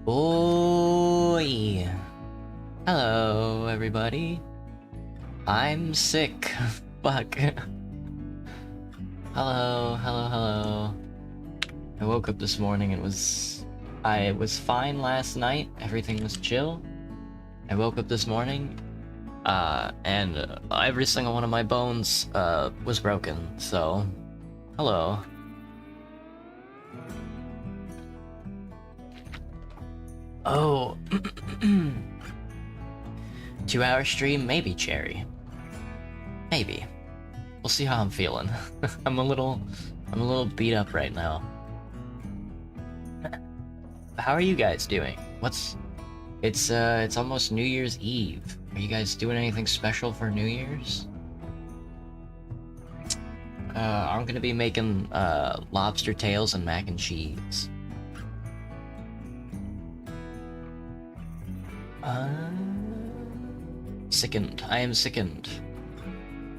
Boy! Hello, everybody. I'm sick. Fuck. Hello. I woke up this morning and I was fine last night. Everything was chill. I woke up this morning, and every single one of my bones, was broken, so... Hello. Oh, 2-hour stream? Maybe, Cherry. Maybe. We'll see how I'm feeling. I'm a little beat up right now. How are you guys doing? It's almost New Year's Eve. Are you guys doing anything special for New Year's? I'm gonna be making, lobster tails and mac and cheese. Sickened. I am sickened.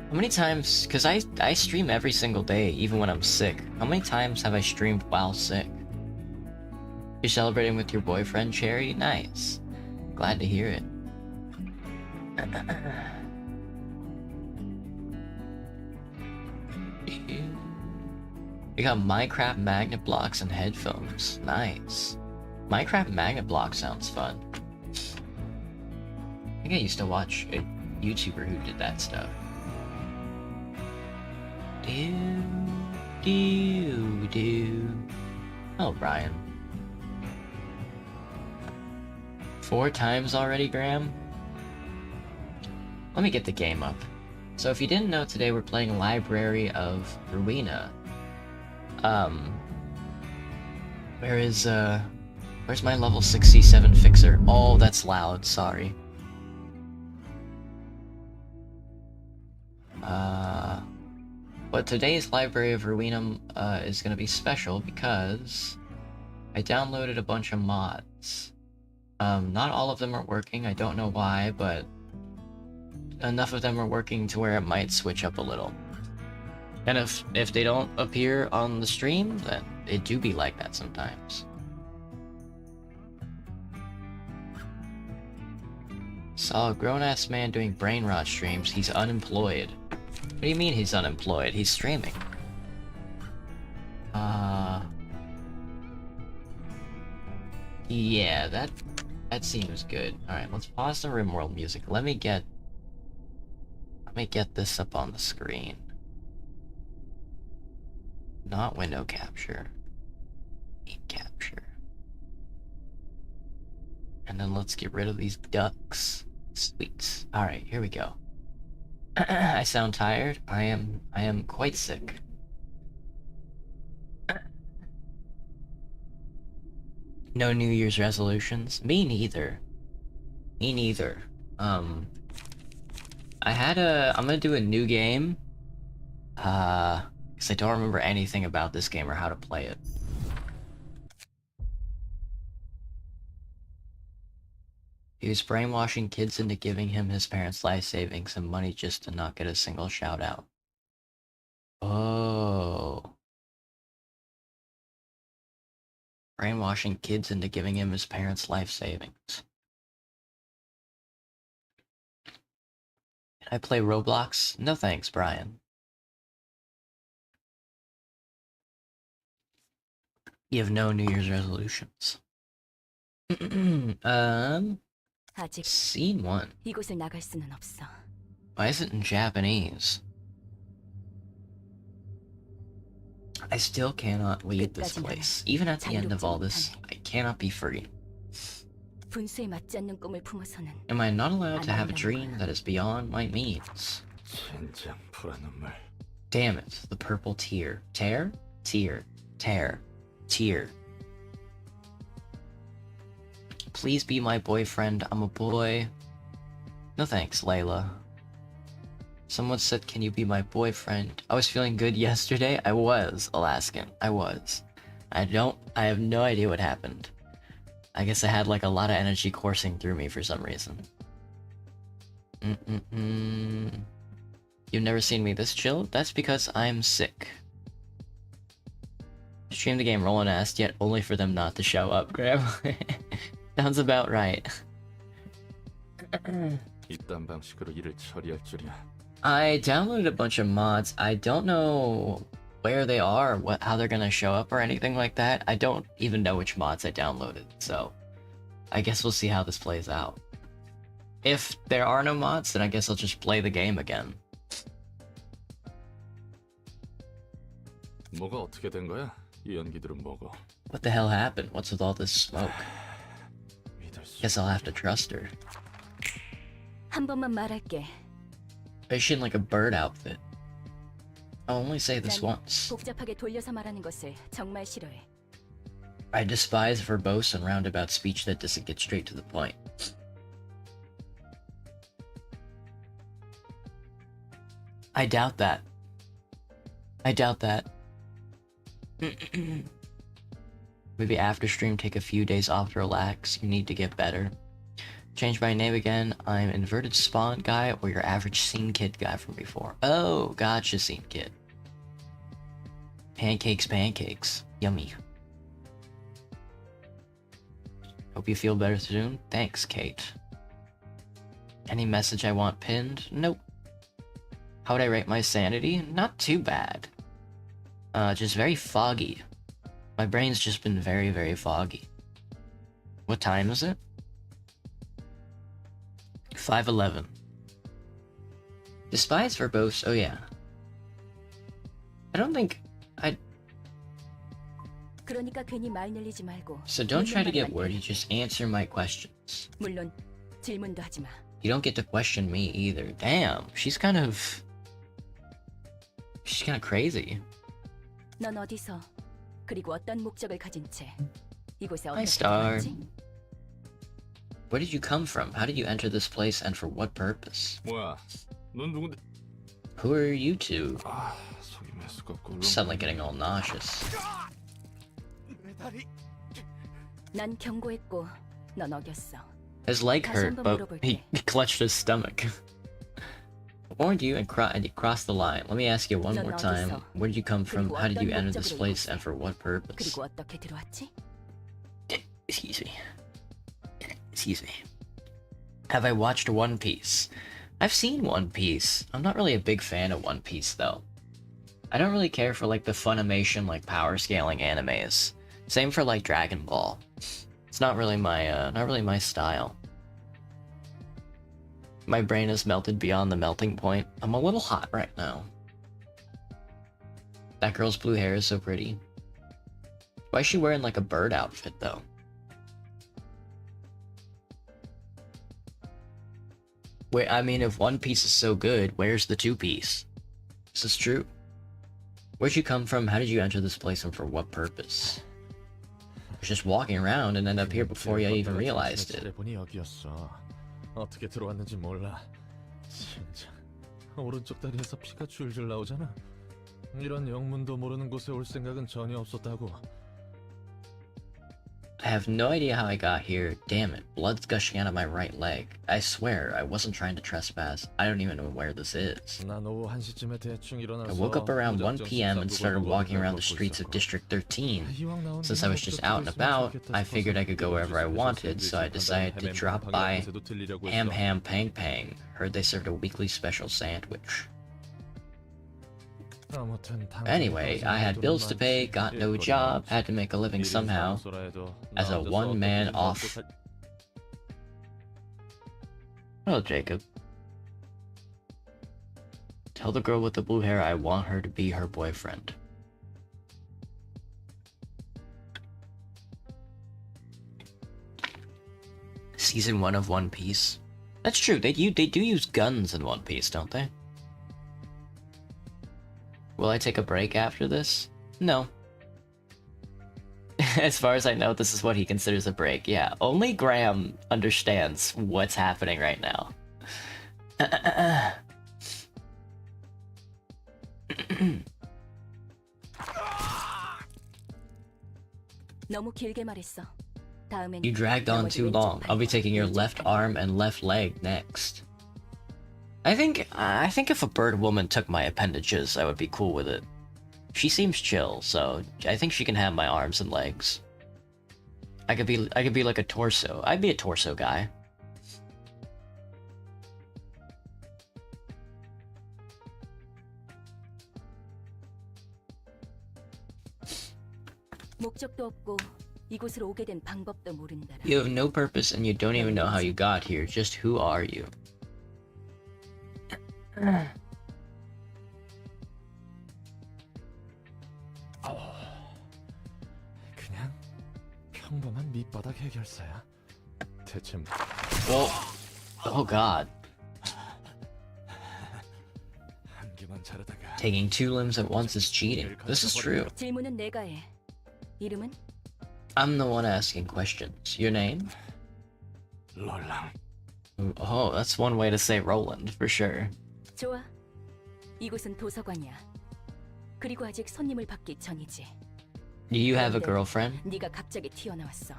How many times, cause I stream every single day, even when I'm sick. How many times have I streamed while sick? You're celebrating with your boyfriend, Cherry? Nice. Glad to hear it. You got Minecraft magnet blocks and headphones. Nice. Minecraft magnet block sounds fun. I think I used to watch a YouTuber who did that stuff. Oh, Brian. 4 times already, Graham? Let me get the game up. So if you didn't know, today we're playing Library of Ruina. Where's my level 67 fixer? Oh, that's loud, sorry. But today's Library of Ruina is gonna be special because I downloaded a bunch of mods. Not all of them are working, I don't know why, but enough of them are working to where it might switch up a little. And if they don't appear on the stream, then it do be like that sometimes. Saw a grown-ass man doing brain rot streams. He's unemployed. What do you mean he's unemployed? He's streaming. Yeah, that seems good. Alright, let's pause the RimWorld music. Let me get this up on the screen. Not window capture. Scene capture. And then let's get rid of these ducks. Sweet. Alright, here we go. I sound tired. I am quite sick. No New Year's resolutions? Me neither. Me neither. I'm gonna do a new game. Because I don't remember anything about this game or how to play it. He was brainwashing kids into giving him his parents' life savings and money just to not get a single shout out. Oh. Brainwashing kids into giving him his parents' life savings. Can I play Roblox? No thanks, Brian. You have no New Year's resolutions. Scene 1. Why is it in Japanese? I still cannot leave this place. Even at the end of all this, I cannot be free. Am I not allowed to have a dream that is beyond my means? Damn it, the purple tear. Tear? Tear. Tear. Tear. Please be my boyfriend, I'm a boy. No thanks, Layla. Someone said, can you be my boyfriend? I was feeling good yesterday. I was, Alaskan. I was. I have no idea what happened. I guess I had like a lot of energy coursing through me for some reason. You've never seen me this chill? That's because I'm sick. Stream the game rolling ass, yet only for them not to show up, Graham. Sounds about right. I downloaded a bunch of mods. I don't know where they are, how they're gonna show up or anything like that. I don't even know which mods I downloaded, so I guess we'll see how this plays out. If there are no mods, then I guess I'll just play the game again. What the hell happened? What's with all this smoke? Guess I'll have to trust her. Is she in like a bird outfit? I'll only say this once. I despise verbose and roundabout speech that doesn't get straight to the point. I doubt that. I doubt that. Maybe after stream, take a few days off to relax. You need to get better. Change my name again. I'm inverted spawn guy or your average scene kid guy from before. Oh, gotcha, scene kid. Pancakes, pancakes. Yummy. Hope you feel better soon. Thanks, Kate. Any message I want pinned? Nope. How would I rate my sanity? Not too bad. Just very foggy. My brain's just been very, very foggy. What time is it? 5:11. Despise verbose. Oh yeah. I don't think I. So don't try to get wordy. Just answer my questions. You don't get to question me either. Damn, she's kind of crazy. Hi, Star. Where did you come from? How did you enter this place and for what purpose? Who are you two? Suddenly getting all nauseous. His leg hurt, but he clutched his stomach. I warned you and you crossed the line. Let me ask you one more time. Where did you come from? How did you enter this place and for what purpose? Excuse me. Excuse me. Have I watched One Piece? I've seen One Piece. I'm not really a big fan of One Piece, though. I don't really care for, like, the Funimation, like, power scaling animes. Same for, like, Dragon Ball. It's not really my style. My brain is melted beyond the melting point. I'm a little hot right now. That girl's blue hair is so pretty. Why is she wearing, like, a bird outfit, though? Wait, I mean, if One Piece is so good, where's the Two Piece? Is this true? Where'd you come from? How did you enter this place, and for what purpose? I was just walking around and ended up here before you even realized it. 어떻게 들어왔는지 몰라. 진짜 오른쪽 다리에서 피가 줄줄 나오잖아. 이런 영문도 모르는 곳에 올 생각은 전혀 없었다고. I have no idea how I got here. Damn it, blood's gushing out of my right leg. I swear, I wasn't trying to trespass. I don't even know where this is. I woke up around 1 p.m. and started walking around the streets of District 13. Since I was just out and about, I figured I could go wherever I wanted, so I decided to drop by Ham Pang Pang. Heard they served a weekly special sandwich. Anyway, I had bills to pay, got no job, had to make a living somehow, as a one-man off. Hello, Jacob. Tell the girl with the blue hair I want her to be her boyfriend. Season 1 of One Piece. That's true, they do use guns in One Piece, don't they? Will I take a break after this? No. As far as I know, this is what he considers a break. Yeah, only Graham understands what's happening right now. You dragged on too long. I'll be taking your left arm and left leg next. I think if a bird woman took my appendages, I would be cool with it. She seems chill, so I think she can have my arms and legs. I could be like a torso. I'd be a torso guy. You have no purpose and you don't even know how you got here. Just who are you? 그냥 평범한 밑바닥 해결사야. 대체 Well, oh god. Taking 2 limbs at once is cheating. This is true. I'm the one asking questions. Your name? Oh, that's one way to say Roland, for sure. 좋아. 이곳은 도서관이야. 그리고 아직 손님을 받기 전이지. Do you have a girlfriend? 네가 갑자기 튀어나왔어.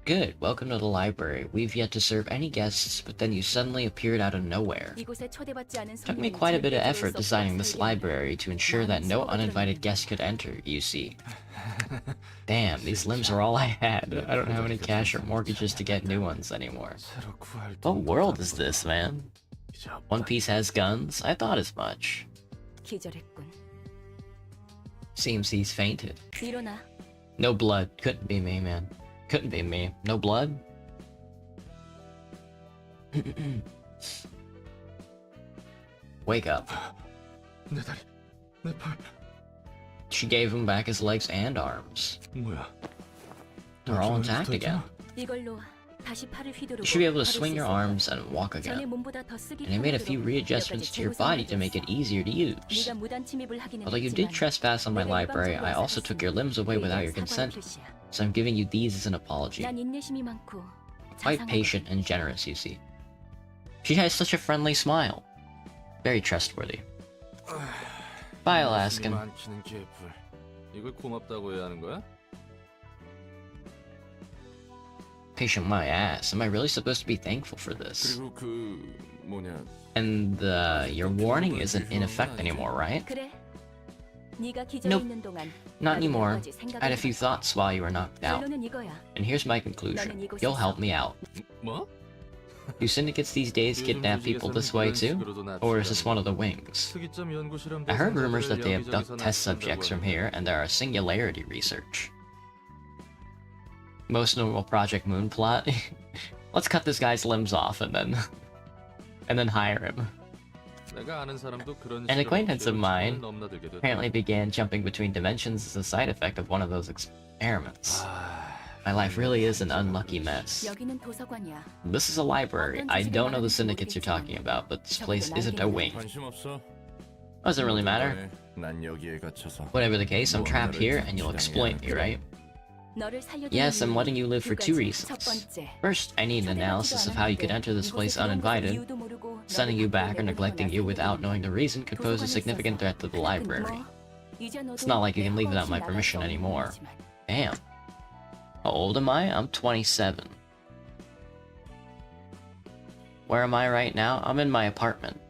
Good. Welcome to the library. We've yet to serve any guests, but then you suddenly appeared out of nowhere. Took me quite a bit of effort designing this library to ensure that no uninvited guest could enter, you see. Damn, these limbs are all I had. I don't have any cash or mortgages to get new ones anymore. What world is this, man? One Piece has guns? I thought as much. Seems he's fainted. No blood. Couldn't be me, man. Couldn't be me. No blood? Wake up. She gave him back his legs and arms. They're all intact again. You should be able to swing your arms and walk again. And I made a few readjustments to your body to make it easier to use. Although you did trespass on my library, I also took your limbs away without your consent. So I'm giving you these as an apology. Quite patient and generous, you see. She has such a friendly smile. Very trustworthy. Bye, Alaskan. Patient my ass. Am I really supposed to be thankful for this? And your warning isn't in effect anymore, right? Nope, not anymore. I had a few thoughts while you were knocked out. And here's my conclusion. You'll help me out. Do syndicates these days kidnap people this way too? Or is this one of the wings? I heard rumors that they abduct test subjects from here, and there are singularity research. Most notable Project Moon plot. Let's cut this guy's limbs off and then hire him. An acquaintance of mine apparently began jumping between dimensions as a side effect of one of those experiments. My life really is an unlucky mess. 여기는 도서관이야. This is a library. I don't know the syndicates you're talking about, but this place isn't a wing. Doesn't really matter. Whatever the case, I'm trapped here and you'll exploit me, right? 너를 살려두는 Yes, I'm letting you live for two 두 가지. reasons. 첫 번째, First, I need an analysis of how you could enter this place uninvited. Sending you back or neglecting you without knowing the reason could pose a significant threat to the library. It's not like you can leave without my permission anymore. Damn. How old am I? I'm 27. Where am I right now? I'm in my apartment.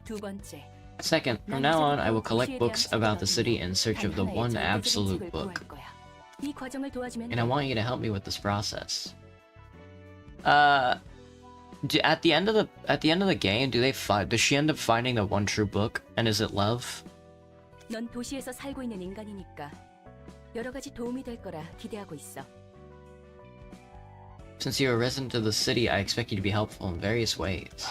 두 번째, Second, from now on, I will collect books about the city in search of the one absolute book. 이 과정을 도와주면 And I want you to help me with this process. At the end of the game, does she end up finding the one true book? And is it love? 넌 도시에서 살고 있는 인간이니까 여러 가지 도움이 될 거라 기대하고 있어. Since you're a resident of the city, I expect you to be helpful in various ways.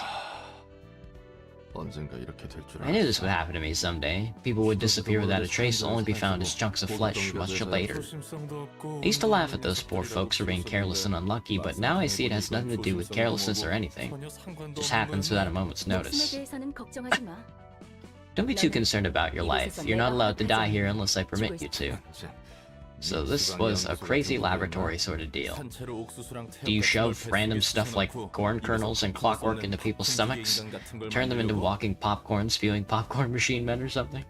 I knew this would happen to me someday. People would disappear without a trace, only be found as chunks of flesh much later. I used to laugh at those poor folks for being careless and unlucky, but now I see it has nothing to do with carelessness or anything. It just happens without a moment's 목숨에 notice. 대해서는 걱정하지 마. Don't be too concerned about your life. You're not allowed to die here unless I permit you to. So this was a crazy laboratory sort of deal. Do you shove random stuff like corn kernels and clockwork into people's stomachs? Turn them into walking popcorn, spewing popcorn machine men or something?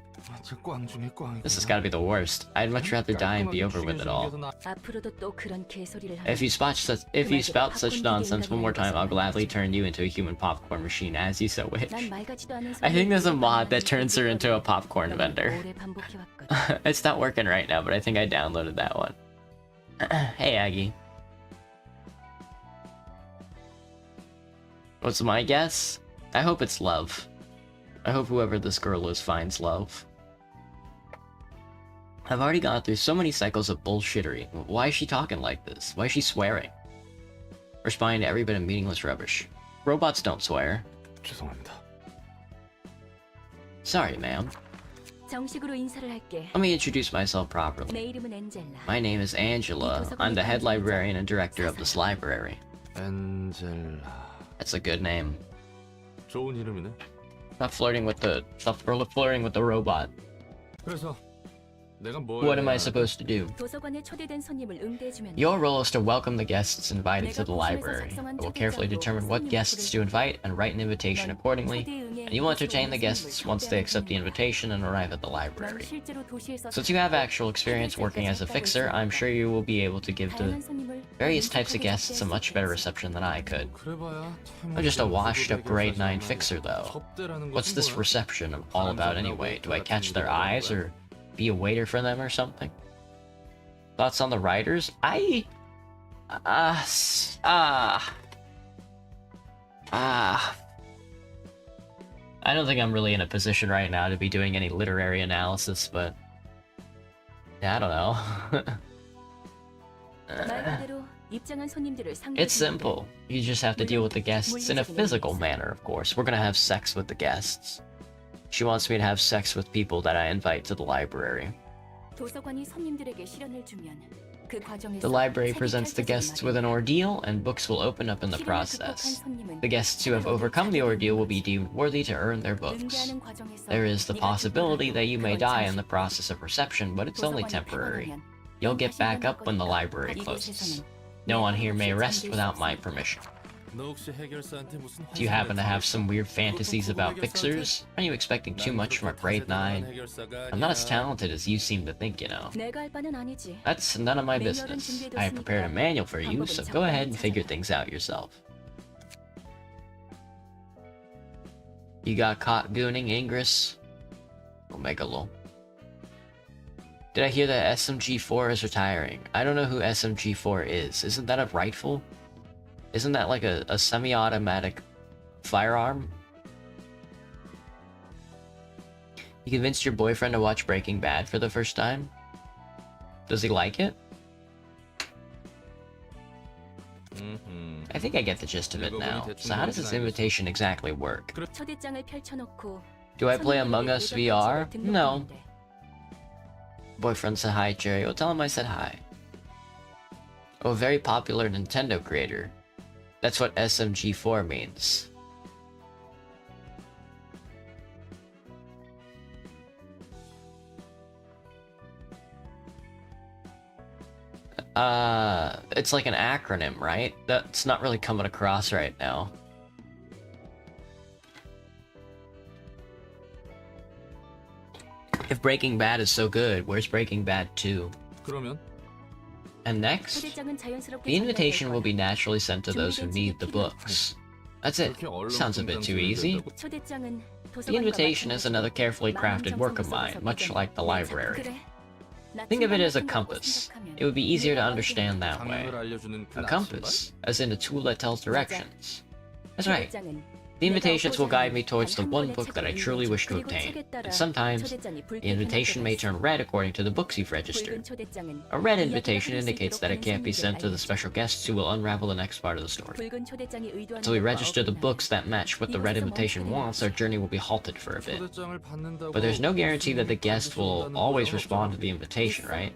This has gotta be the worst. I'd much rather die and be over with it all. 앞으로도 또 그런 개소리를 If you spout such nonsense one more time, I'll gladly turn you into a human popcorn machine as you so wish. 난 같지도 않은 I think there's a 소리를 mod that turns her into a popcorn 너무 vendor. 오래 반복해왔거든. It's not working right now, but I think I downloaded that one. Hey, Aggie. What's my guess? I hope it's love. I hope whoever this girl is finds love. I've already gone through so many cycles of bullshittery. Why is she talking like this? Why is she swearing? Responding to every bit of meaningless rubbish. Robots don't swear. Sorry, ma'am. 정식으로 인사를 할게. Let me introduce myself properly. 내 이름은 엔젤라. My name is Angela. I'm the head librarian and director of this library. 엔젤라. That's a good name. 좋은 이름이네. Stop flirting with the robot. 그래서 내가 뭘 What am I supposed to do? 도서관에 초대된 손님을 응대해주면 Your role is to welcome the guests invited to the library. I will carefully determine what guests to invite and write an invitation accordingly, and you will entertain the guests once they accept the invitation and arrive at the 넌 library. 실제로 도시에서 Since you have actual experience working as a fixer, I'm sure you will be able to give the 다양한 손님을 various types of guests a much better reception than I could. I'm just a washed-up grade 9 fixer, though. What's this reception all about anyway? Do I catch their eyes, or be a waiter for them or something? Thoughts on the writers? I don't think I'm really in a position right now to be doing any literary analysis, but yeah, I don't know. 말 그대로 입장한 손님들을 It's 상대해주면 simple. You just have to deal with the guests in a physical manner, of course. We're gonna have sex with the guests. She wants me to have sex with people that I invite to the library. 도서관이 손님들에게 실현을 주면 그 과정에서 The library 책이 presents the 펼쳐지는 guests with an 말이야. ordeal, and books will open up in the 실현을 극복한 process. 손님은 The guests who have overcome the ordeal will be deemed worthy to earn their books. 응대하는 과정에서 There is the 네가 possibility that you may 그건 die in 잠시. the process of reception, but it's only 도서관이 temporary. 폐관하면 You'll 넌 get 다시 back 일어날 up when the 거니까 library closes. 이곳에서는 No one 내가 here may 없이 rest 잠들 수 without my 없어. permission. 너 혹시 해결사한테 무슨 Do you happen to have some weird fantasies about fixers? Are you expecting too much from a grade 9? I'm not as talented as you seem to think, you know. 내가 할 바는 아니지. That's none of my business. I have prepared a manual for you, so go ahead and figure things out yourself. You got caught gooning, Ingress? Omega lol. Did I hear that SMG4 is retiring? I don't know who SMG4 is. Isn't that a rifle? Isn't that like a semi-automatic firearm? You convinced your boyfriend to watch Breaking Bad for the first time? Does he like it? I think I get the gist of it now. So how does this invitation exactly work? 초대장을 펼쳐놓고 Do I play Among Us VR? 등록하면 No. 돼. Boyfriend said hi, Jerry. Well, tell him I said hi. Oh, very popular Nintendo creator. That's what SMG4 means. It's like an acronym, right? That's not really coming across right now. If Breaking Bad is so good, where's Breaking Bad 2? 그러면 And next, 초대장은 자연스럽게 the invitation 전달될 will be 거야. naturally sent to those who need the books. That's it. Sounds a bit too easy. 초대장은 The 도서관과 invitation is 마찬가지로 another carefully crafted work of mine, much like the library. Think of it as a compass. It would be easier to understand that way. 방향을 알려주는 그 A 낯선 compass, as in a tool that tells directions. That's right. 초대장은 The invitations will guide me towards the 단 one 한 book that I 권의 truly 책을 wish to 읽는 obtain. 책에 따라 And sometimes, 초대장이 the 붉게 invitation may 변할 때가 turn 있어. red according to the books you've registered. 붉은 초대장은 A red 이야기가 invitation 흐를 수 indicates 있도록 that it 하는 can't be sent to the 선율을 special guests who will unravel the next part of the story. 붉은 초대장이 의도하는 Until we 것과 register the 어긋나면 books that match what the red invitation wants, our journey will be halted for a bit. 초대장을 받는다고 But there's no guarantee that the 무슨 guest will 받으신다는 always 거야? respond to the invitation, right?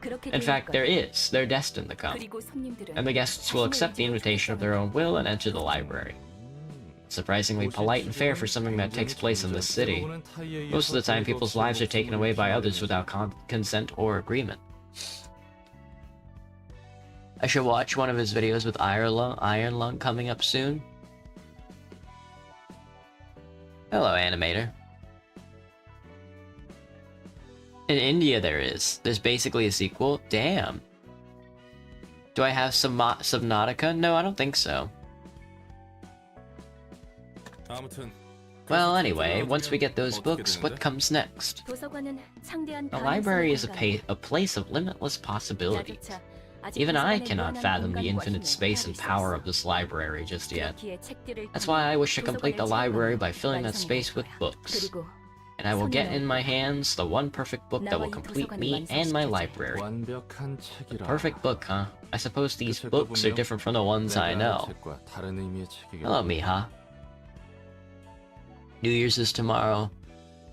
그렇게 In 될 fact, there 거야. is. They're destined to come. 그리고 손님들은 And the guests will accept the invitation of their own will and enter the library. Surprisingly polite and fair for something that takes place in this city. Most of the time, people's lives are taken away by others without consent or agreement. I should watch one of his videos with Iron Lung coming up soon. Hello, animator. In India there is. There's basically a sequel. Damn. Do I have Subnautica? No, I don't think so. 아무튼 Well, anyway, once we get those books, what comes next? 도서관은 창대한 The 가능성의 library is 공간이야. a place of limitless possibilities. 나조차 아직 Even I 도서관의 cannot 무한한 fathom the 공간과 infinite 힘을 space and 헤아릴 수 power 없어. of this library just yet. 그렇기에 책들을 That's 통해 why I wish to complete the 도서관의 library 책방을 by filling that 완성해갈 space with 거야. books. 그리고 And I will get in my hands the one perfect book that will complete me and my library. 완벽한 책이라. Perfect book, huh? I suppose these 책도 books are 분명 different from the ones I 내가 아는 know. 책과 다른 의미의 책이겠다. Hello, Miha. New Year's is tomorrow.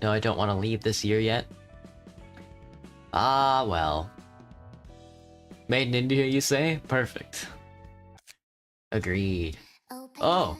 No, I don't want to leave this year yet. Ah, well. Made in India, you say? Perfect. Agreed. Oh.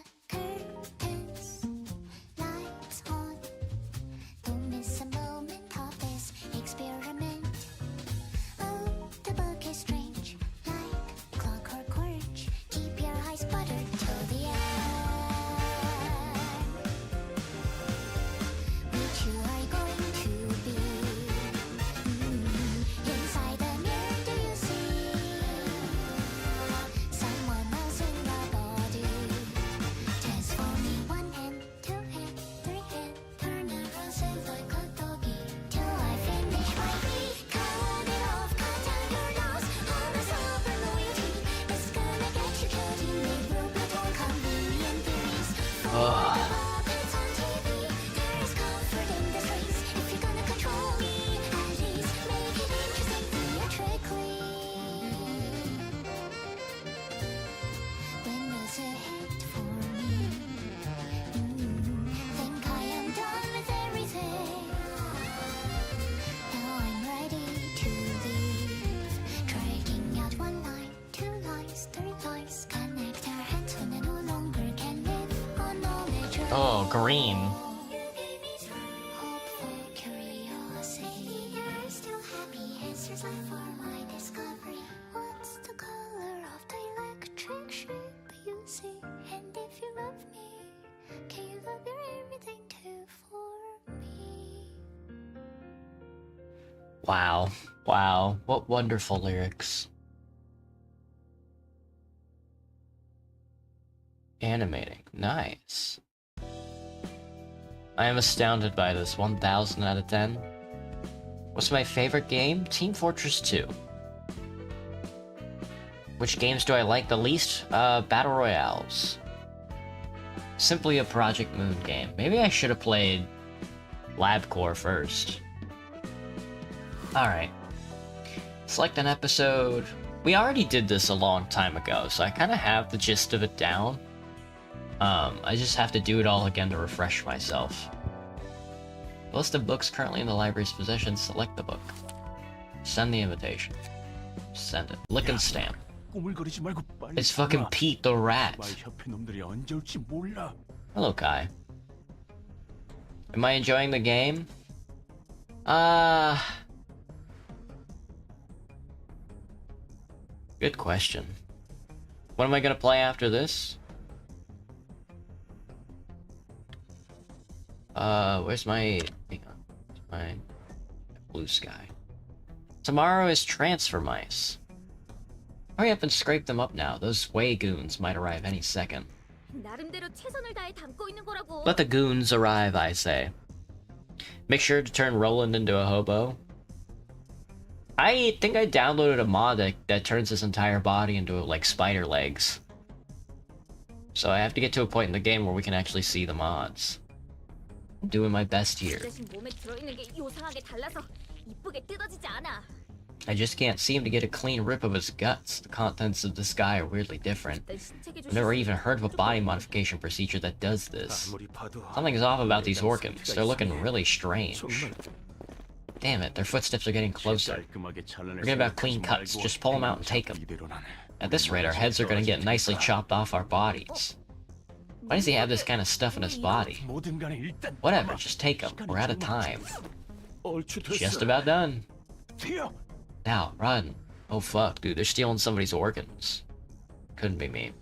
Oh, green. Wow. Wow. What wonderful lyrics. Animating. Nice. I am astounded by this. 1000 out of 10. What's my favorite game? Team Fortress 2. Which games do I like the least? Battle Royales. Simply a Project Moon game. Maybe I should have played LabCorp first. Alright. Select an episode. We already did this a long time ago, so I kind of have the gist of it down. I just have to do it all again to refresh myself. List of books currently in the library's possession. Select the book. Send the invitation. Send it. Lick and stamp. It's fucking Pete the Rat. Hello, Kai. Am I enjoying the game? Good question. What am I gonna play after this? Where's my... Hang on. My blue sky. Tomorrow is transfer mice. Hurry up and scrape them up now. Those way goons might arrive any second. Let the goons arrive, I say. Make sure to turn Roland into a hobo. I think I downloaded a mod that turns his entire body into, like, spider legs. So I have to get to a point in the game where we can actually see the mods. I'm doing my best here. I just can't seem to get a clean rip of his guts. The contents of this guy are weirdly different. I've never even heard of a body modification procedure that does this. Something's off about these organs. They're looking really strange. Damn it, their footsteps are getting closer. Forget about clean cuts, just pull them out and take them. At this rate, our heads are gonna get nicely chopped off our bodies. Why does he have this kind of stuff in his body? Whatever, just take them. We're out of time. Just about done. Now, run. Oh fuck, dude, they're stealing somebody's organs. Couldn't be me.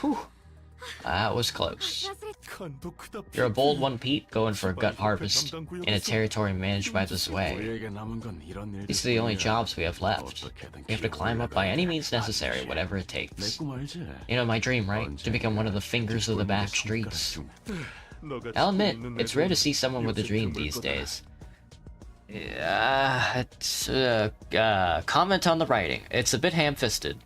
Whew. That was close. You're a bold one, Pete, going for a gut harvest in a territory managed by this way. These are the only jobs we have left. We have to climb up by any means necessary, whatever it takes. You know my dream, right? To become one of the fingers of the back streets. I'll admit, it's rare to see someone with a dream these days. Comment on the writing. It's a bit ham-fisted.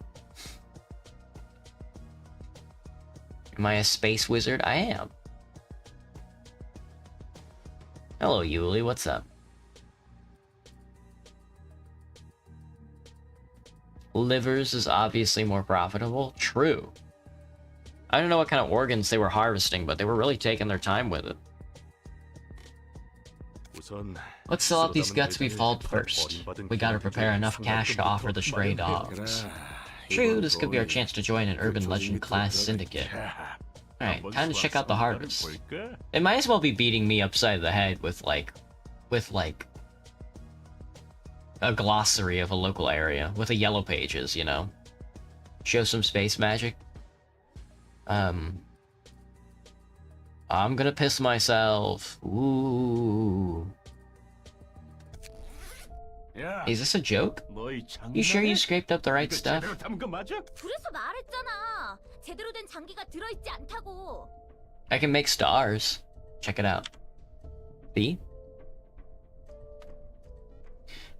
Am I a space wizard? I am. Hello, Yuli, what's up? Livers is obviously more profitable. True. I don't know what kind of organs they were harvesting, but they were really taking their time with it. Let's sell out these guts we've hauled first. We gotta prepare enough cash to offer the stray dogs. True, this could be our chance to join an urban legend class syndicate. Alright, time to check out the harvest. It might as well be beating me upside the head with like a glossary of a local area with a yellow pages, you know? Show some space magic. I'm gonna piss myself. Ooh. Is this a joke? You sure you scraped up the right stuff? I can make stars. Check it out. See?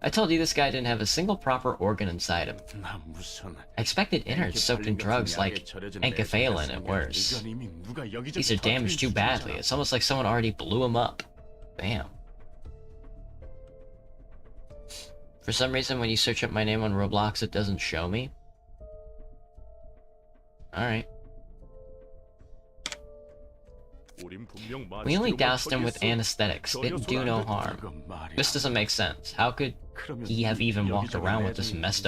I told you this guy didn't have a single proper organ inside him. I expected innards soaked in drugs like enkephalin and worse. These are damaged too badly. It's almost like someone already blew them up. Damn. For some reason, when you search up my name on Roblox, it doesn't show me. Alright. We only doused him with anesthetics. Didn't do no harm. This doesn't make sense. How could he have even walked around with these messed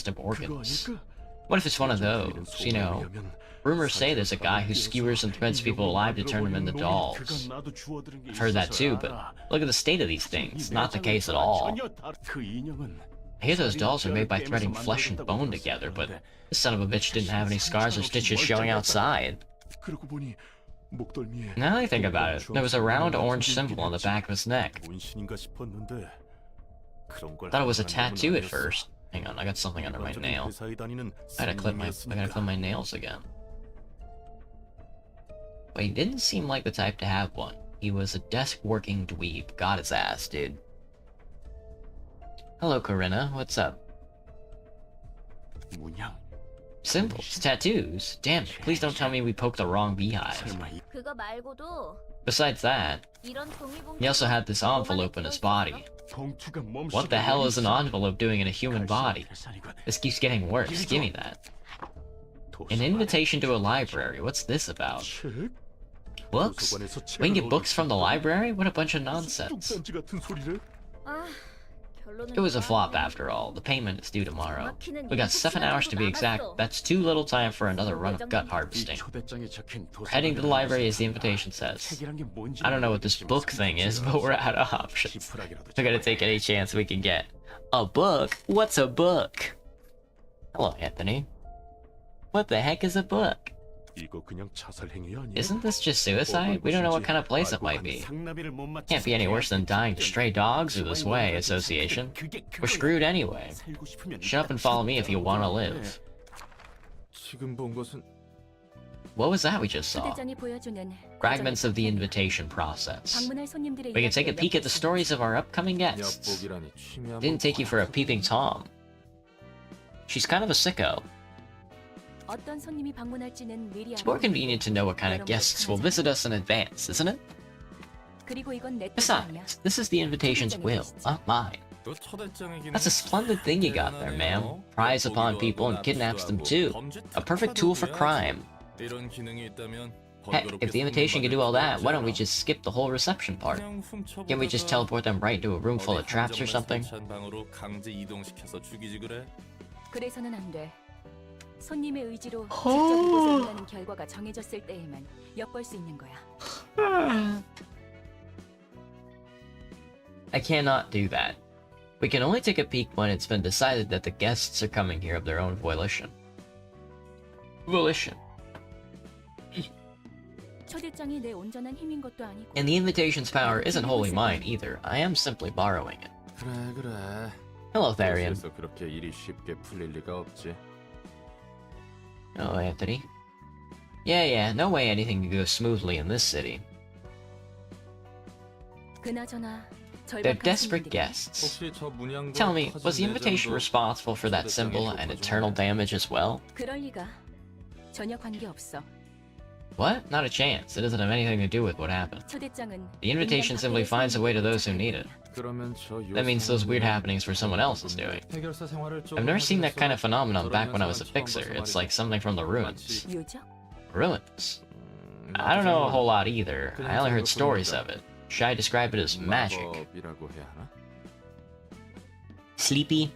up organs? What if it's one of those? You know, rumors say there's a guy who skewers and threads people alive to turn them into dolls. I've heard that too, but look at the state of these things. Not the case at all. I hear those dolls are made by threading flesh and bone together, but this son of a bitch didn't have any scars or stitches showing outside. Now that I think about it, there was a round orange symbol on the back of his neck. Thought it was a tattoo at first. Hang on, I got something under my nail. I gotta clip my nails again. but he didn't seem like the type to have one. He was a desk-working dweeb. Got his ass, dude. Hello, Corinna. What's up? Symbols. Tattoos. Damn it. Please don't tell me we poked the wrong beehive. 그거 말고도 Besides that, 이런 종이봉지 he also had this envelope in his body. What the hell is an envelope doing in a human body? This keeps getting worse. Give me that. An invitation to a library. What's this about? Books? We can get books from the library? What a bunch of nonsense. 아, 결론은 It was a flop after all. The payment is due tomorrow. We got 7 hours to be exact. That's too little time for another run of gut harvesting. We're heading to the library as the invitation says. I don't know what this book thing is, but we're out of options. We're gonna take any chance we can get. A book? What's a book? Hello, Anthony. What the heck is a book? Isn't this just suicide? We don't know what kind of place it might be. Can't be any worse than dying to stray dogs or this way, Association. We're screwed anyway. Shut up and follow me if you want to live. What was that we just saw? 초대장이 보여주는 Fragments of the invitation process. 방문할 손님들의 We can take a 이야기를 peek at the stories of our upcoming guests. Didn't take you for a peeping Tom. She's kind of a sicko. 어떤 손님이 방문할지는 미리 It's more convenient to know what kind of guests will visit us in advance, isn't it? 그리고 이건 내 뜻이 아니야. Besides, this is the invitation's will, not mine. That's a splendid thing you got there, ma'am. Pries upon people and kidnaps them too. A perfect tool for crime. Heck, if the invitation can do all that, why don't we just skip the whole reception part? Can't we just teleport them right into a room full of traps or something? 그래서는 안 돼. 손님의 의지로 직접 이곳에 온다는 결과가 정해졌을 때에만 엿볼 수 있는 거야. I cannot do that. We can only take a peek when it's been decided that the guests are coming here of their own volition. 초대장이 내 온전한 힘인 것도 아니고. And the invitation's power isn't wholly mine either. I am simply borrowing it. Hello, Therian. Oh, Anthony. Yeah, no way anything can go smoothly in this city. 그나저나 They're desperate guests. Tell me, was the invitation responsible for that symbol and eternal damage as well? 그럴 리가. 전혀 관계없어. What? Not a chance. It doesn't have anything to do with what happened. 초대장은 The invitation simply finds a way to those who need it. That means those weird happenings were someone else is doing. I've never seen that kind of phenomenon back when I was a fixer. It's like something from the ruins. 요적? Ruins? I don't know a whole lot either. I only heard stories of it. Should I describe it as magic? Sleepy?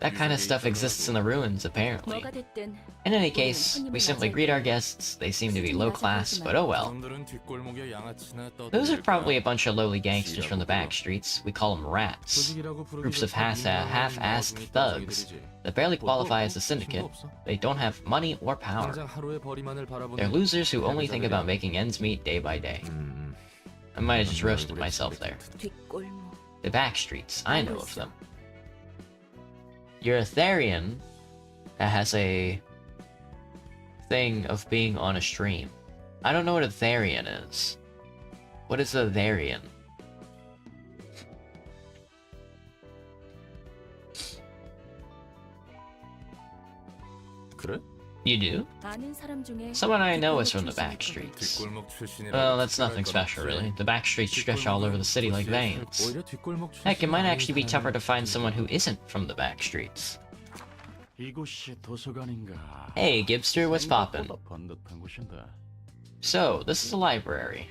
That kind of stuff exists in the ruins, apparently. 뭐가 됐든 In any case, we simply greet our guests. They seem to be low class, but oh well. Those are probably a bunch of lowly gangsters from the back streets. We call them rats. Groups of half-assed thugs that barely qualify as a syndicate. They don't have money or power. They're losers who only think about making ends meet day by day. I might have just roasted myself there. 뒷골목. The back streets, I know of them. You're a Therian that has a thing of being on a stream. I don't know what a Therian is. What is a Therian? 그래? You do? 아는 사람 중에 Someone I know is 뒷골목 from the 출신일 back 거겠지. streets. Well, that's nothing special, really. The back streets stretch all over the city like veins. Heck, it might actually be tougher to find someone who isn't from the back streets. Hey, Gibster, what's poppin'? So, this is a library.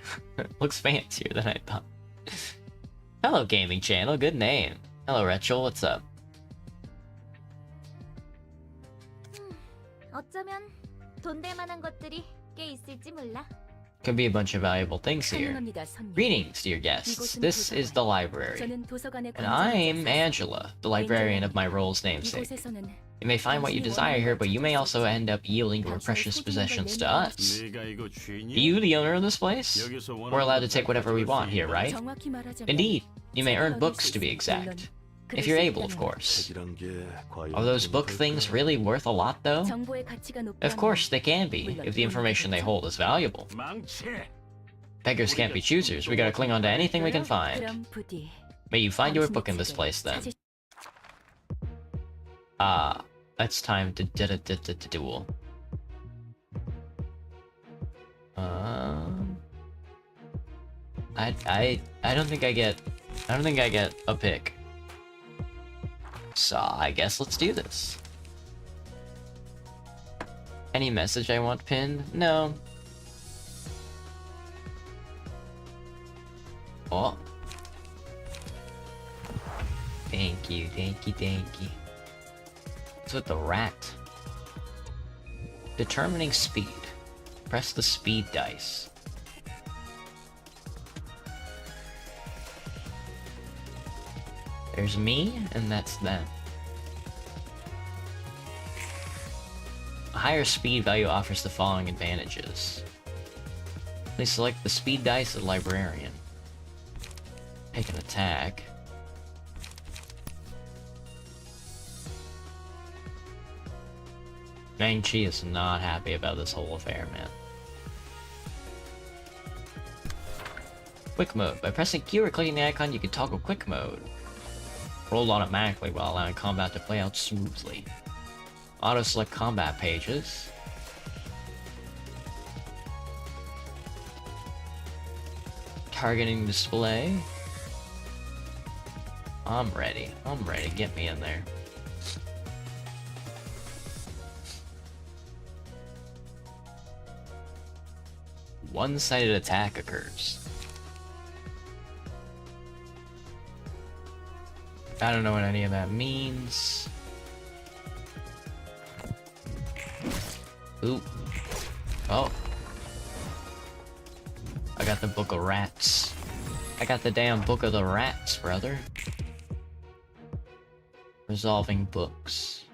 Looks fancier than I thought. Hello, gaming channel, good name. Hello, Rachel, what's up? 어쩌면 돈 될 만한 것들이 꽤 있을지 몰라. Could be a bunch of valuable things here. 환영합니다, 손님. Greetings, dear guests. This is the library. 저는 도서관의 And 관장이자 I'm Angela, the librarian of my role's namesake. 이곳에서는 You may find what you desire here, but you may also end up yielding your precious possessions to us. You, the owner of this place? We're allowed to take whatever we want here, right? 정확히 말하자면 Indeed. You may earn 찾아가길 books 수 to be 있어. exact. 물론 If you're able, of course. Are those book things really worth a lot, though? 정보의 가치가 Of course they can be, if the information they hold is valuable. Beggars can't be choosers, we gotta cling on to anything we can find. 그럼 부디 May you find your book in this place, then. It's time to duel. I don't think I get a pick. So I guess let's do this. Any message I want pinned? No. Oh. Thank you. What's with the rat? Determining speed. Press the speed dice. There's me, and that's them. A higher speed value offers the following advantages. Please select the speed dice of the librarian. Take an attack. Chi is not happy about this whole affair, man. Quick mode. By pressing Q or clicking the icon, you can toggle quick mode. Roll automatically while allowing combat to play out smoothly. Auto-select combat pages. Targeting display. I'm ready. Get me in there. One-sided attack occurs. I don't know what any of that means. Ooh. Oh. I got the book of rats. I got the damn book of the rats, brother. Resolving books.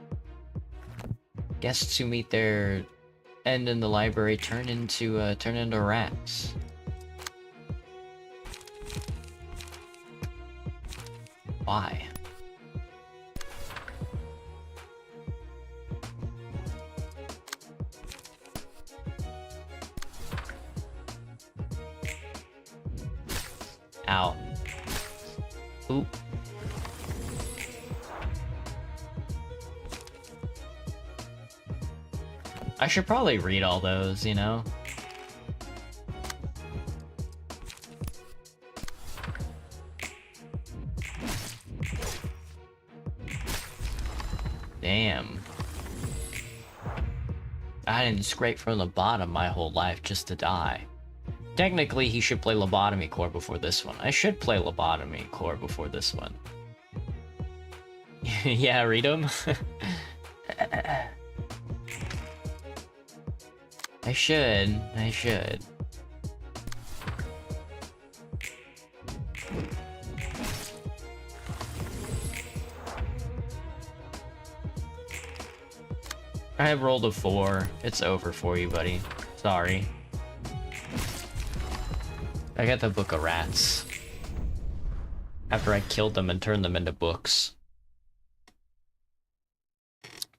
Guests who meet their end in the library turn into rats. Why? Ow. Oop. I should probably read all those, you know? Damn. I didn't scrape from the bottom my whole life just to die. Technically, he should play Lobotomy Core before this one. I should play Lobotomy Core before this one. Yeah, read them. I should. I have rolled a 4. It's over for you, buddy. Sorry. I got the book of rats. After I killed them and turned them into books.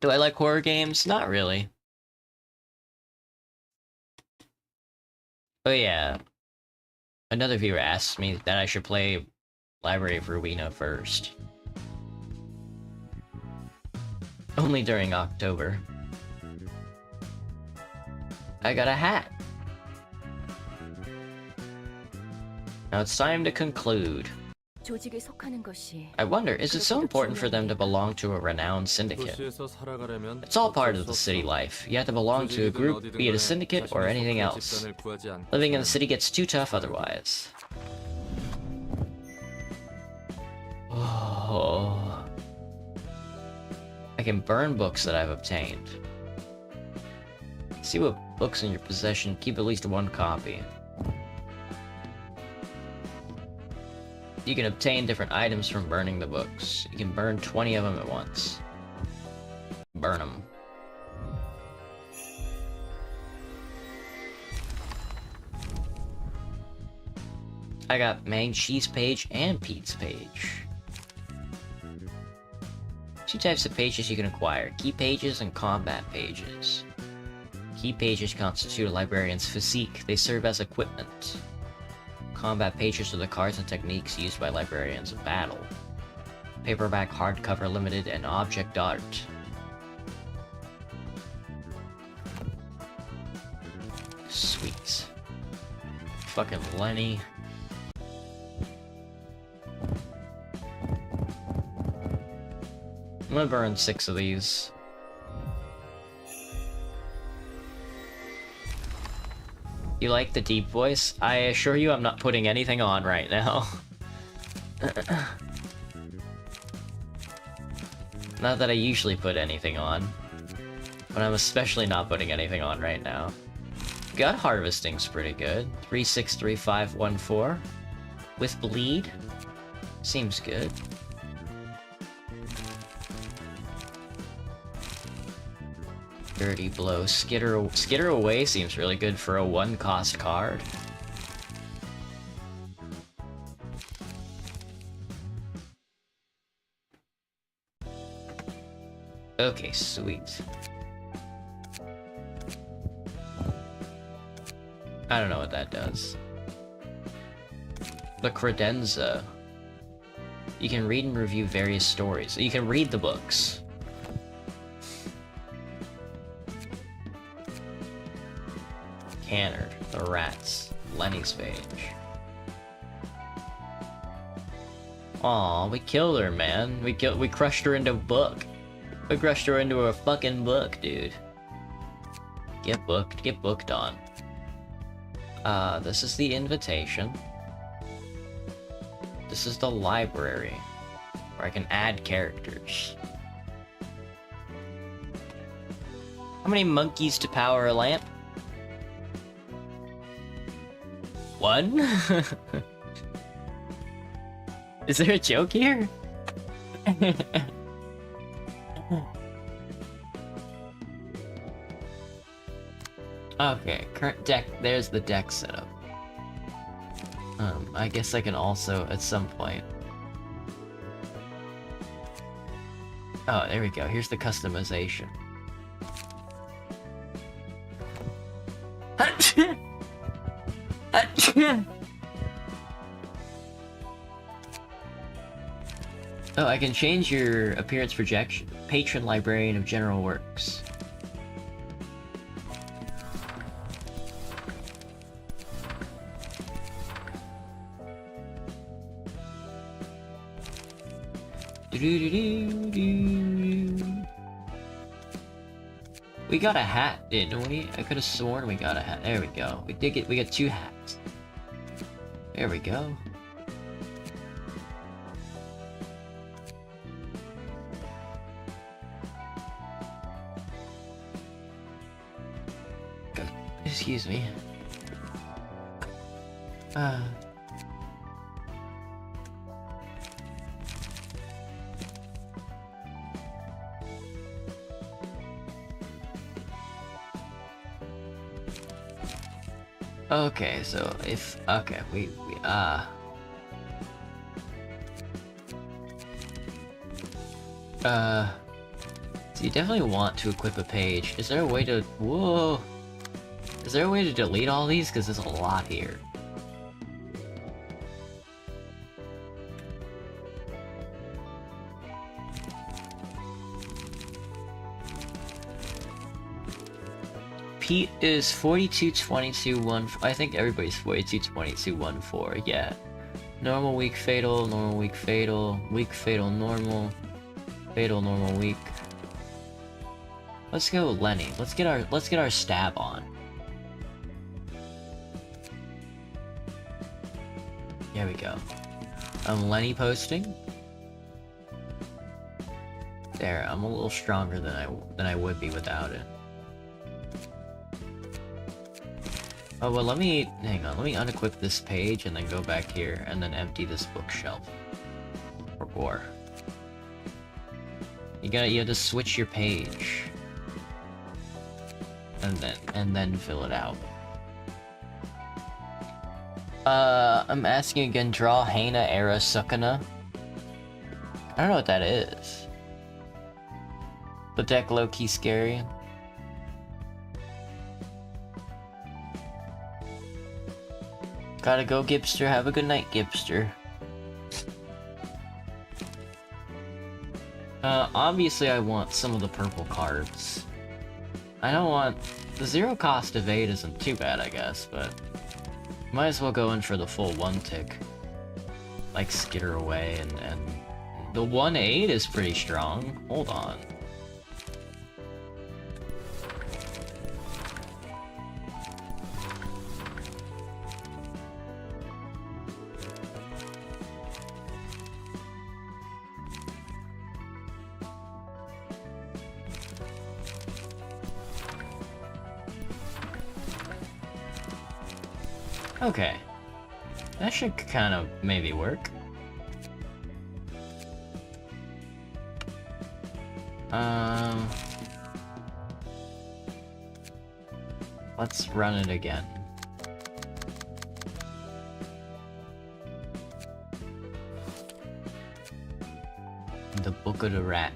Do I like horror games? Not really. But yeah. Another viewer asked me that I should play Library of Ruina first. Only during October. I got a hat. Now it's time to conclude. 조직에 속하는 것이 I wonder, is it so important for them to belong to a renowned syndicate? It's all part of the city life. You have to belong to a group, be it a syndicate or anything else. Living in the city gets too tough otherwise. Oh. I can burn books that I've obtained. See what books in your possession, keep at least one copy. You can obtain different items from burning the books. You can burn 20 of them at once. Burn them. I got Mang Chi's page and Pete's page. two types of pages you can acquire: key pages and combat pages. Key pages constitute a librarian's physique. They serve as equipment. Combat pages are the cards and techniques used by librarians in battle. Paperback, hardcover, limited, and object art. Sweet. Fucking Lenny. I'm gonna burn 6 of these. You like the deep voice? I assure you I'm not putting anything on right now. Not that I usually put anything on, but I'm especially not putting anything on right now. Gut harvesting's pretty good. 363514 with bleed. Seems good. Dirty blow. Skitter away seems really good for a 1-cost card. Okay, sweet. I don't know what that does. The credenza. You can read and review various stories. You can read the books. Cannard, the rats, Lenny's page. Aw, we killed her, man. We crushed her into a book. We crushed her into a fucking book, dude. Get booked. Get booked on. This is the invitation. This is the library, where I can add characters. How many monkeys to power a lamp? 1? Is there a joke here? Okay, current deck, there's the deck setup. I guess I can also, at some point... Oh, there we go, here's the customization. Oh, I can change your appearance projection. Patron Librarian of General Works. We got a hat, didn't we? I could have sworn we got a hat. There we go. We got 2 hats. There we go. Excuse me. Okay, so if okay, so you definitely want to equip a page. Is there a way to whoa? Is there a way to delete all these? Because there's a lot here. Pete is 42-22-1. I think everybody's 42-22-1-4. Yeah. Normal, weak, fatal, normal, weak, fatal, weak, fatal, normal, fatal, normal, weak. Let's go Lenny. Let's get our stab on. There we go. Lenny posting. There, I'm a little stronger than I would be without it. Oh, well, hang on, let me unequip this page and then go back here and then empty this bookshelf. Or war. You have to switch your page. And then fill it out. I'm asking again, draw Haina Era Sukana. I don't know what that is. The deck low-key scary. Gotta go, Gipster. Have a good night, Gipster. Obviously I want some of the purple cards. I don't want... The zero cost evade isn't too bad, I guess, but... Might as well go in for the full one tick. Like, skitter away, and... The 1-8 is pretty strong. Hold on. Okay. That should kind of maybe work. Let's run it again. The Book of the Rat.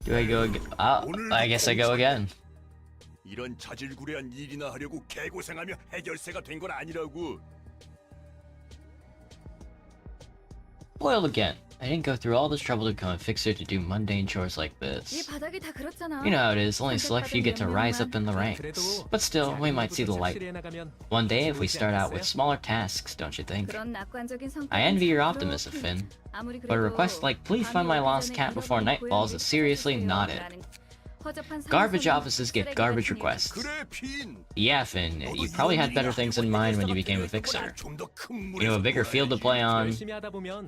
Do I go again? Oh, I guess I go again. 이런 자질구레한 일이나 하려고 개고생하며 해결사가 된 건 아니라고. Spoiled again. I didn't go through all this trouble to become a fixer to do mundane chores like 이 this. 바닥이 다 그렇잖아. You know how it is, only a select few get to rise up in the ranks. But still, we might see the light one day if we start out with smaller tasks, don't you think? 그런 낙관적인 성격은 I envy your 참 optimism, 그렇군. Finn. 아무리 But a 그래도 request like, please find my lost cat before night falls is seriously not it. 허접한 Garbage 상상은 offices get 쓰레기 garbage 같은 일. requests. 그래, 핀. Yeah, Finn, you probably had better things in mind when you became a fixer. You know, a bigger field to play on.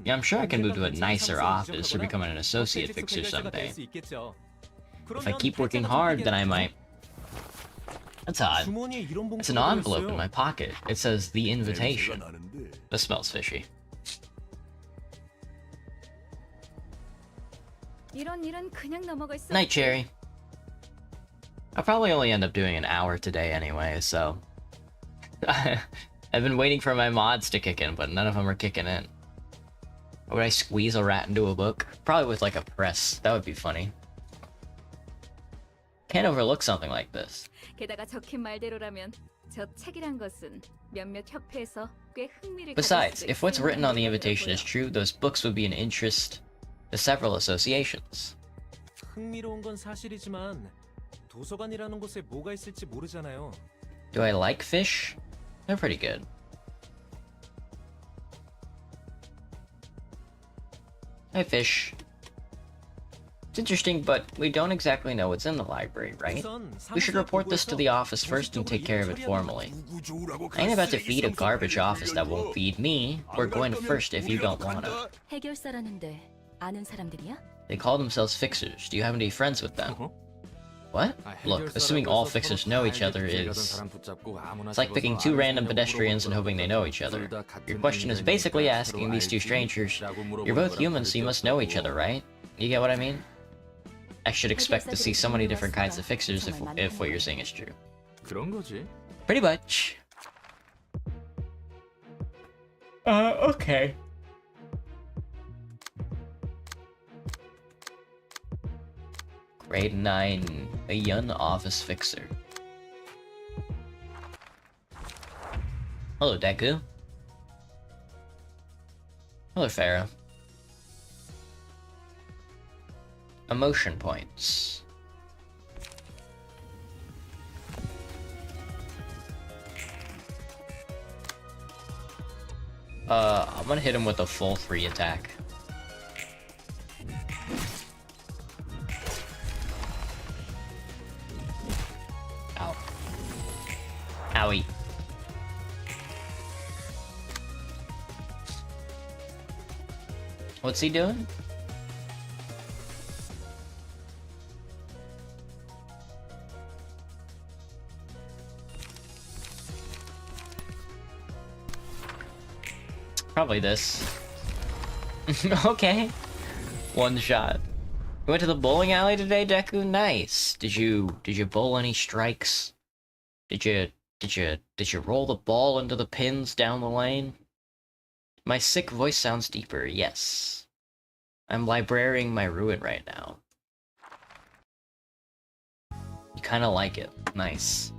Yeah, I'm sure I can move to a nicer office or become an associate fixer someday. If I keep working hard, then I might... That's odd. It's an envelope in my pocket. It says, the invitation. This smells fishy. 이런 일은 그냥 넘어갈 수 Night, 없지. Cherry. I'll probably only end up doing an hour today anyway, so... I've been waiting for my mods to kick in, but none of them are kicking in. Or would I squeeze a rat into a book? Probably with like a press. That would be funny. Can't overlook something like this. 게다가 적힌 말대로라면 저 책이란 것은 몇몇 협회에서 꽤 흥미를 Besides, 가질 수도 if what's 있을 written on the 만한 invitation is 내용이라고요. true, those books would be an interest to several associations. 흥미로운 건 사실이지만 도서관이라는 곳에 뭐가 있을지 모르잖아요. Do I like fish? They're pretty good. Hi, fish. It's interesting, but we don't exactly know what's in the library, right? We should report this to the office first and take care of it formally. I ain't about to feed a garbage office that won't feed me. We're going to first if you don't wanna. 해결사라는데 아는 사람들이야? They call themselves fixers. Do you happen to be friends with them? What? Look, assuming all fixers know each other is... It's like picking two random pedestrians and hoping they know each other. Your question is basically asking these two strangers, you're both humans, so you must know each other, right? You get what I mean? I should expect to see so many different kinds of fixers if what you're saying is true. 그런 거지. Pretty much. Okay. Grade 9, a young office fixer. Hello, Deku. Hello, Farah. Emotion points. I'm gonna hit him with a full free attack. Ow. Owie. What's he doing? Probably this. Okay. One shot. You went to the bowling alley today, Deku? Nice. Did you bowl any strikes? Did you roll the ball into the pins down the lane? My sick voice sounds deeper, yes. I'm librarying my ruin right now. You kinda like it. Nice.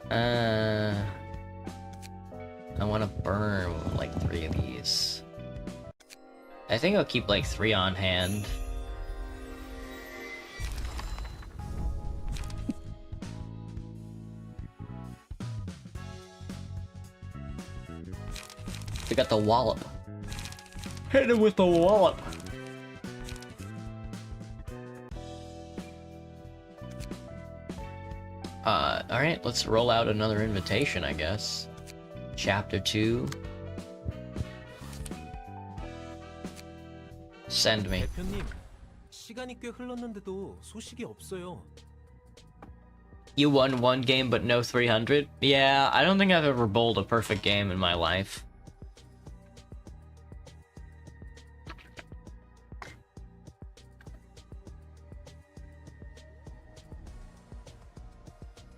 I want to burn like 3 of these. I think I'll keep like 3 on hand. We got the wallop. Hit him with the wallop. Alright, let's roll out another invitation, I guess. Chapter 2. Send me. 대표님, 시간이 꽤 흘렀는데도 소식이 없어요. You won 1 game but no 300? Yeah, I don't think I've ever bowled a perfect game in my life.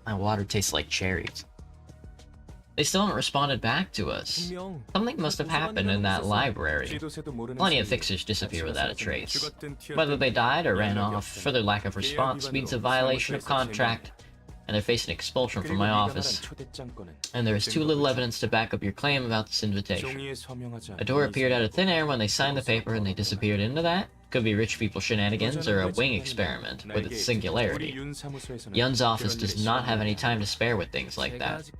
My water tastes like cherries. They still haven't responded back to us. Something must have happened in that library. Plenty of fixers disappear without a trace. Whether they died or ran off, for their lack of response means a violation of contract, and they're facing expulsion from my office. And there is too little evidence to back up your claim about this invitation. A door appeared out of thin air when they signed the paper and they disappeared into that? Could be rich people shenanigans or a wing experiment with its singularity. Yun's office does not have any time to spare with things like that.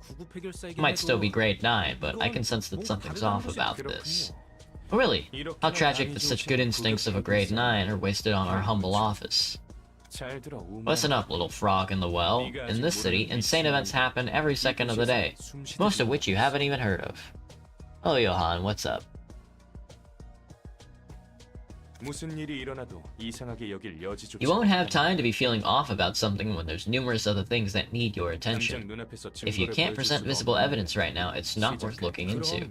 It might still be grade 9, but I can sense that something's off about this. Really? How tragic that such good instincts of a grade 9 are wasted on our humble office. Listen up, little frog in the well. In this city, insane events happen every second of the day, most of which you haven't even heard of. Oh, Johan, what's up? You won't have time to be feeling off about something when there's numerous other things that need your attention. If you can't present visible evidence right now, it's not worth looking into.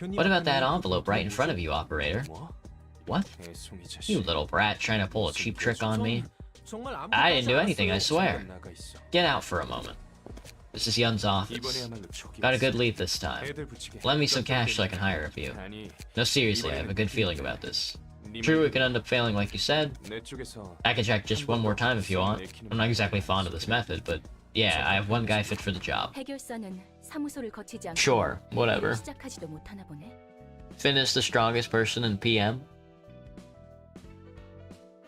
What about that envelope right in front of you, operator? What? You little brat trying to pull a cheap trick on me? I didn't do anything, I swear. Get out for a moment. This is Yun's office. Got a good lead this time. Lend me some cash so I can hire a few. No, seriously, I have a good feeling about this. True, it could end up failing like you said. I can check just one more time if you want. I'm not exactly fond of this method, but yeah, I have one guy fit for the job. Sure, whatever. Finn is the strongest person in PM.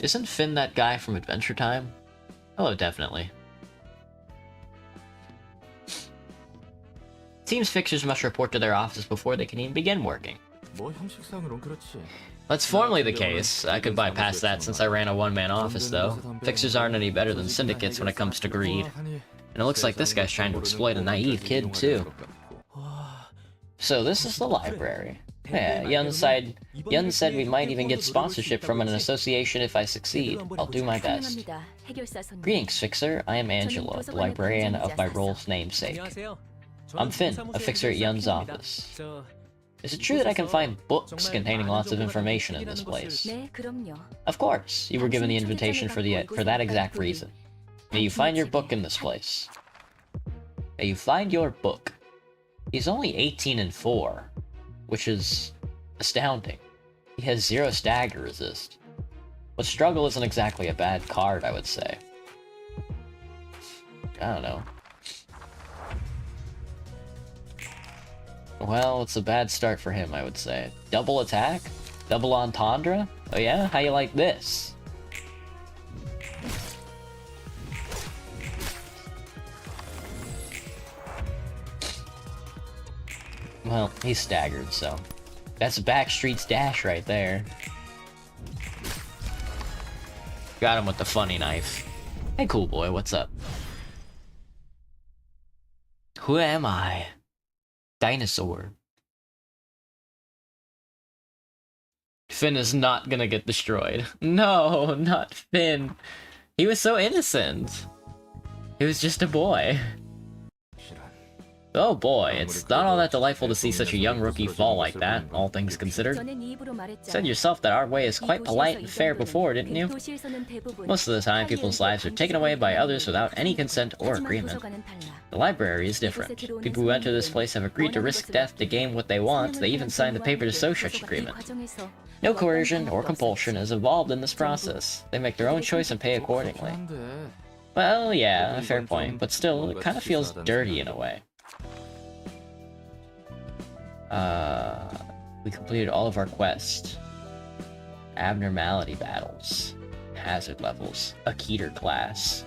Isn't Finn that guy from Adventure Time? Oh, definitely. Seems fixers must report to their office before they can even begin working. That's formally the case. I could bypass that since I ran a one-man office, though. Fixers aren't any better than syndicates when it comes to greed. And it looks like this guy's trying to exploit a naive kid, too. So this is the library. Yeah, Yun said we might even get sponsorship from an association if I succeed. I'll do my best. Greetings, Fixer. I am Angela, the librarian of my role's namesake. I'm Finn, a fixer at Yun's office. Is it true that I can find books containing lots of information in this place? Of course, you were given the invitation for that exact reason. May you find your book in this place. May you find your book. He's only 18 and 4, which is astounding. He has 0 stagger resist. But struggle isn't exactly a bad card, I would say. I don't know. Well, it's a bad start for him, I would say. Double attack? Double entendre? Oh yeah? How you like this? Well, he's staggered, so... That's Backstreet's dash right there. Got him with the funny knife. Hey, cool boy, what's up? Who am I? Dinosaur. Finn is not gonna get destroyed. No, not Finn. He was so innocent. He was just a boy. Oh boy, it's not all that delightful to see such a young rookie fall like that, all things considered. 전에 네 입으로 Said 말했잖아. yourself that our way is 이 quite polite 도시에서 and 이 fair 정도는 before, didn't you? 도시에서는 대부분 Most of the time, people's lives are taken away by others without any consent or 하지만 agreement. 도서관은 달라. The library is different. People who enter this place have agreed to risk death to gain what they want. They even signed the paper to show such agreement. No coercion or compulsion is involved in this process. They make their own choice and pay accordingly. Well, yeah, a fair point, but still, it kind of feels dirty in a way. We completed all of our quests. Abnormality battles. Hazard levels. A Keter class.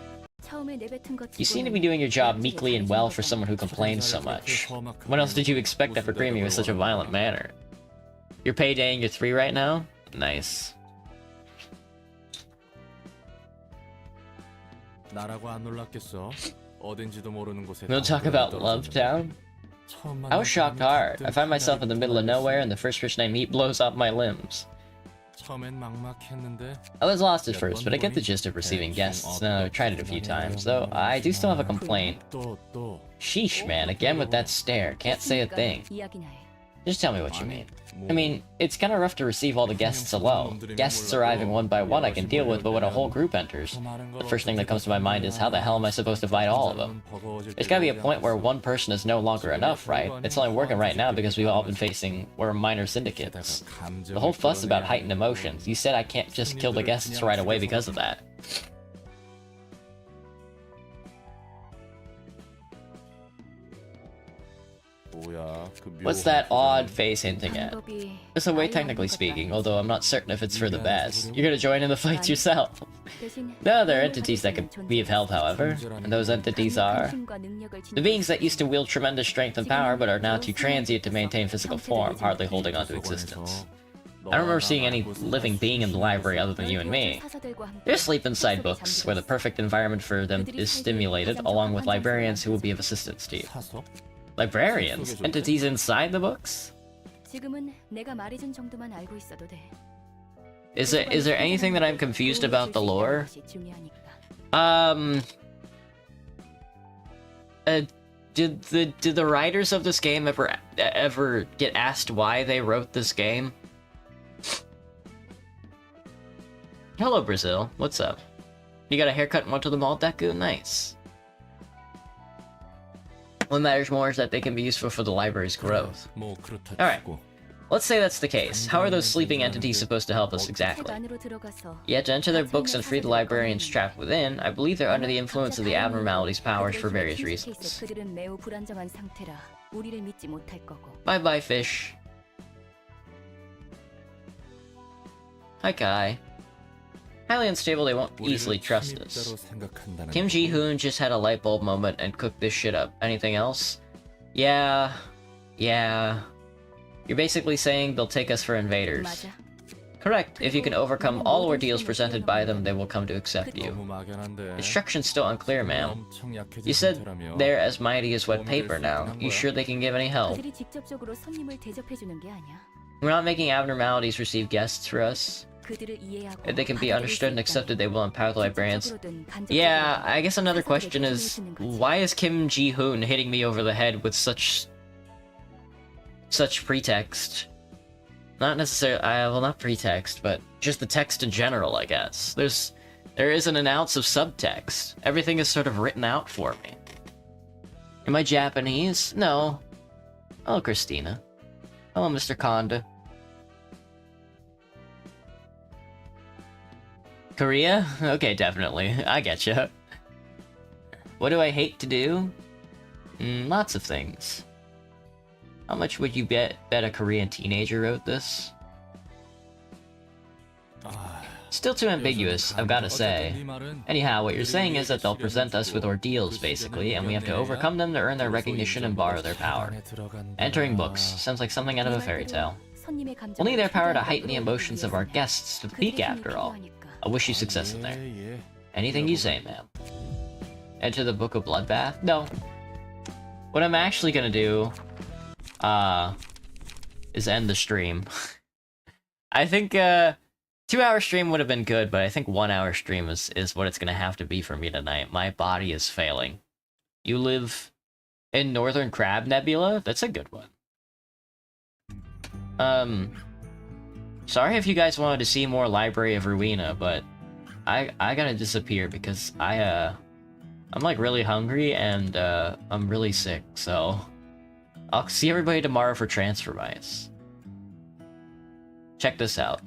You seem to be doing your job meekly and well for someone who complains so much. What else did you expect after greeting me with such a violent manner? You're paydaying your 3 right now? Nice. We'll talk about Love Town? I was shocked hard. I find myself in the middle of nowhere and the first person I meet blows off my limbs. I was lost at first, but I get the gist of receiving guests, and I've tried it a few times, though I do still have a complaint. Sheesh, man, again with that stare, can't say a thing. Just tell me what you mean. I mean, it's kinda rough to receive all the guests alone. Guests arriving one by one I can deal with, but when a whole group enters, the first thing that comes to my mind is how the hell am I supposed to fight all of them? There's gotta be a point where one person is no longer enough, right? It's only working right now because we've all been we're minor syndicates. The whole fuss about heightened emotions, you said I can't just kill the guests right away because of that. What's that odd face hinting at? It's a way technically speaking, although I'm not certain if it's for the best. You're gonna join in the fights yourself. There are other entities that could be of help, however, and those entities are the beings that used to wield tremendous strength and power but are now too transient to maintain physical form, hardly holding on to existence. I don't remember seeing any living being in the library other than you and me. They sleep inside books, where the perfect environment for them is stimulated, along with librarians who will be of assistance to you. Librarians? Entities inside the books? Is there anything that I'm confused about the lore? Did the writers of this game ever get asked why they wrote this game? Hello, Brazil. What's up? You got a haircut and went to the mall, Deku? Nice. What matters more is that they can be useful for the library's growth. Alright. Let's say that's the case. How are those sleeping entities supposed to help us exactly? You have to enter their books and free the librarians trapped within. I believe they're under the influence of the abnormality's powers for various reasons. Bye-bye, fish. Hi, Kai. Highly unstable, they won't easily trust us. Kim Ji-hoon just had a light bulb moment and cooked this shit up. Anything else? Yeah. You're basically saying they'll take us for invaders. Correct. If you can overcome all ordeals presented by them, they will come to accept you. Instruction's still unclear, ma'am. You said they're as mighty as wet paper now. You sure they can give any help? We're not making abnormalities receive guests for us. If they can be understood and accepted, they will empower the librarians. Yeah, I guess another question is, why is Kim Ji-hoon hitting me over the head with such pretext? Not necessarily, well, not pretext, but just the text in general, I guess. There isn't an ounce of subtext. Everything is sort of written out for me. Am I Japanese? No. Hello, Christina. Hello, Mr. Konda. Korea? Okay, definitely. I getcha. What do I hate to do? Lots of things. How much would you bet a Korean teenager wrote this? Still too ambiguous, I've gotta say. Anyhow, what you're saying is that they'll present us with ordeals, basically, and we have to overcome them to earn their recognition and borrow their power. Entering books. Sounds like something out of a fairy tale. We'll need their power to heighten the emotions of our guests to peak, after all. I wish you success in there. Anything you say, ma'am. Enter the Book of Bloodbath? No. What I'm actually gonna do, is end the stream. I think, 2-hour stream would have been good, but I think 1-hour stream is what it's gonna have to be for me tonight. My body is failing. You live In Northern Crab Nebula? That's a good one. Sorry if you guys wanted to see more Library of Ruina, but I gotta disappear because I'm like really hungry and I'm really sick, so I'll see everybody tomorrow for Transfer Mice. Check this out.